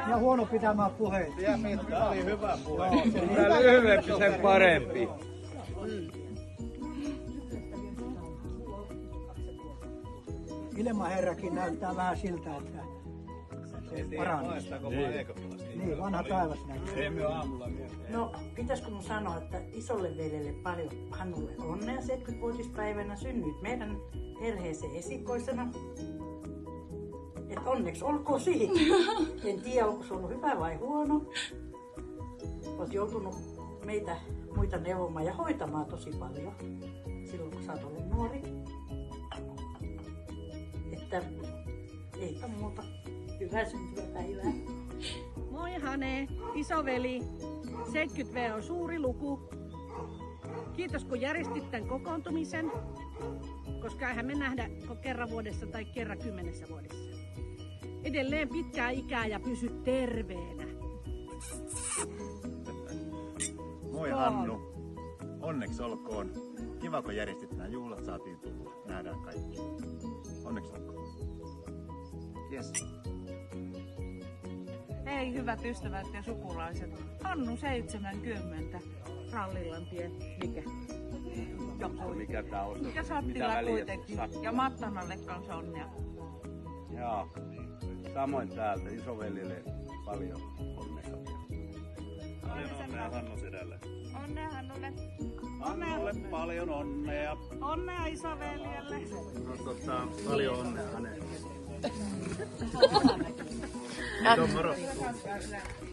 ja huono pitämään puheita. Tämä oli hyvä puhe. Mitä lyhyempi, sen parempi. Ilmaherrakin näyttää vähän siltä, että se paranee. Niin, vanha taivas näyttää. Emme aamulla vielä. No, pitäisikö mun sanoa, että isolle veljelle paljon Hannulle onnea 70-vuotispäivänä, synnyit meidän perheeseen esikoisena. Et onneksi olkoon siitä. En tiedä, onko se ollut hyvä vai huono. Olet joutunut meitä muita neuvomaan ja hoitamaan tosi paljon silloin, kun sä oot ollut nuori. Että eipä muuta. Hyvää syntymäpäivää. Moi Hane, isoveli. 70V on suuri luku. Kiitos kun järjestit tämän kokoontumisen, koska eihän me nähdä kerran vuodessa tai kerran 10 vuodessa. Edelleen pitkää ikää ja pysy terveenä. Moi Hannu. Onneksi olkoon. Kiva kun järjestit nämä juhlat, saatiin tulla. Nähdään kaikki. Onneksi olkoon. Yes. Hei hyvät ystävät ja sukulaiset. Hannu 70. Rallilantie. Mikä? Joku. Mikä tää on? Mikä Sattila kuitenkin. Ja Mattanalle kanssa onnea. Joo. Samoin täältä isoveljelle paljon onnea. Onnea Hannu sedälle. Onnea Hannulle. Hannulle paljon onnea. Onnea isoveljelle. No, paljon onnea hänelle. Moro.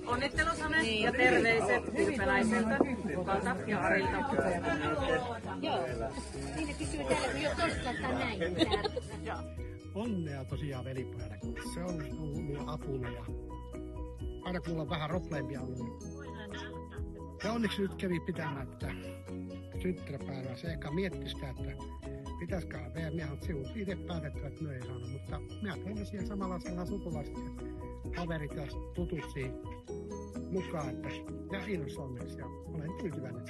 Onnittelut Hane ja terveiset Ylpeläiseltä, Jukalta ja Arilta. Joo. Siinä kysyy täällä, kun jo tosta näin. Onnea tosiaan velipojalle, kun se on ollut minun apuna ja aina kun mulla on vähän probleemia ollut. Ja onneksi nyt kävi pitämättä synttäripäivää. Se ehkä mietti sitä, että pitäisikö vielä. Minä olen sinut itse päätettävä, että minä ei saanut, mutta minä tein siihen samanlaisella sukulaiset kaverit ja tutut siihen mukaan. Ja innossa onneksi ja olen tyytyväinen.